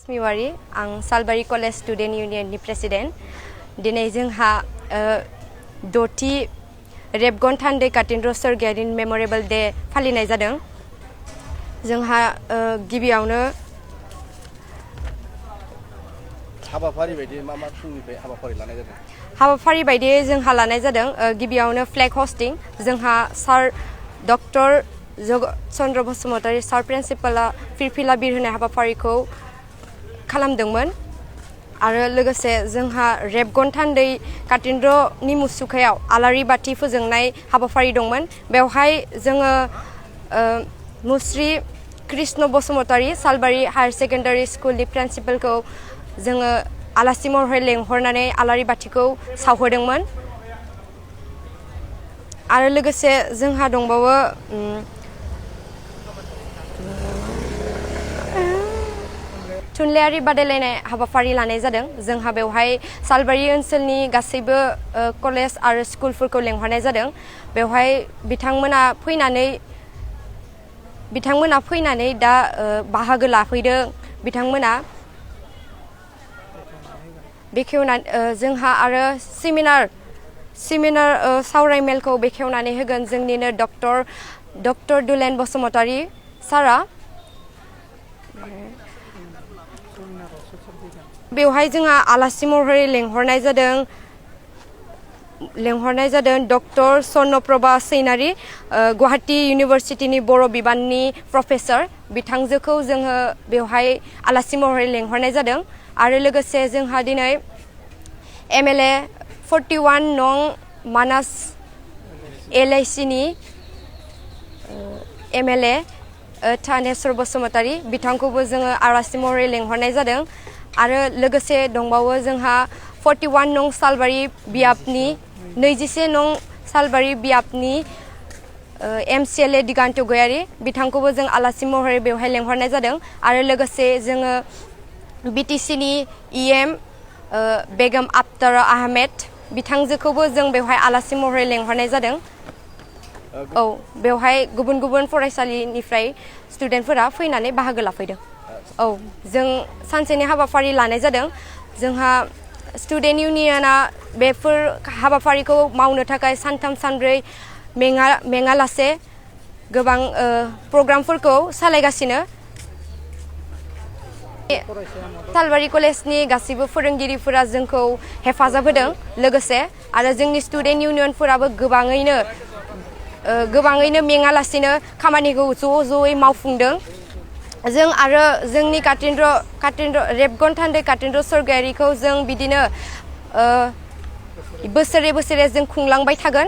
मिवारी आं सालबारि college student इउनियननि president दिनै जोंहा द'थि रेबगन थान्दै कातिन्द्र स्वर्गियारिनि मेम'रेबल डे फालिनाय जादों जोंहा गिबियावनो हाबाफारि बायदि मा फुंनिफ्राय हाबाफारि लानाय जादों हाबाफारि बायदियै जोंहा लानाय जादों गिबियावनो फ्लेग हस्टिं जोंहा सार डक्टर चन्द्र बसुमतारी सार प्रिन्सिपाला फिरफिला बिर होनाय हाबाफारिखौ खालामदोंमोन आरो लोगोसे जोंहा रेबगन थान्दै कातिन्द्रनि मुसुखायाव आलारि बाथि फोजोंनाय हाबाफारि दंमोन बेवहाय जोङो मुस्रि कृष्ण बसुमतारी सालबारि हायार सेकेन्डारि स्कुलनि प्रिन्सिपालखौ जोङो आलासि महरै लेंहरनानै आलारि बाथिखौ सावहोदोंमोन आरो लोगोसे जोंहा दंबावो थुनलाइयारि बादायलायनाय हाबाफारि लानाय जादों जोंहा बेवहाय सालबारि ओनसोलनि गासैबो कलेज आरो स्कुलफोरखौ लेंहरनाय जादों बेवहाय बिथांमोना फैनानै दा बाहागो लाफैदों बिथांमोना बेखेवनानै जोंहा आरो सेमिनार सावरायमेलखौ बेखेवनानै होगोन जोंनिनो डक्टर दुलेन बसुमतारी सारा बेवहाय जोंहा आलासि महरै लेंहरनाय जादों डक्टर स्वर्नप्रभा सैनारि गुवाहाटी इउनिभारसिटिनि बर' बिबाननि प्रफेसर बिथांजोखौ जोङो बेवहाय आलासि महरै लेंहरनाय जादों आरो लोगोसे जोंहा दिनै MLA 41 नं मानास LICनि MLA थानेस्वर बसुमतारी बिथांखौबो जोङो आलासि महरै लेंहरनाय जादों आरो लोगोसे दंबावो जोंहा 41 नं सालबारि बियाबनि 21 नं सालबारि बियाबनि MCLA दिगान्त गयारि बिथांखौबो जों आलासि महरै बेवहाय लेंहरनाय जादों आरो लोगोसे जोङो BTCनि EM बेगम आफतार आहमेद बिथांजोखौबो जों बेवहाय आलासि महरै लेंहरनाय जादों औ बेवहाय गुबुन गुबुन फरायसालिनिफ्राय स्टुडेन्टफोरा फैनानै बाहागो लाफैदों औ जों सानसेनि हाबाफारि लानाय जादों जोंहा स्टुडेन्ट इउनियना बेफोर हाबाफारिखौ मावनो थाखाय सानथाम सानब्रै मेङालासे गोबां प्रग्रामफोरखौ सालायगासिनो सालबारि कलेजनि गासैबो फोरोंगिरिफोरा जोंखौ हेफाजाब होदों लोगोसे आरो जोंनि स्टुडेन्ट इउनियनफोराबो गोबाङैनो मेङालासिनो खामानिखौ ज'यै मावफुंदों जों आरो जोंनि रेबगन थान्दै कातिन्द्र स्वर्गियारिखौ जों बिदिनो बोसोरे जों खुंलांबाय थागोन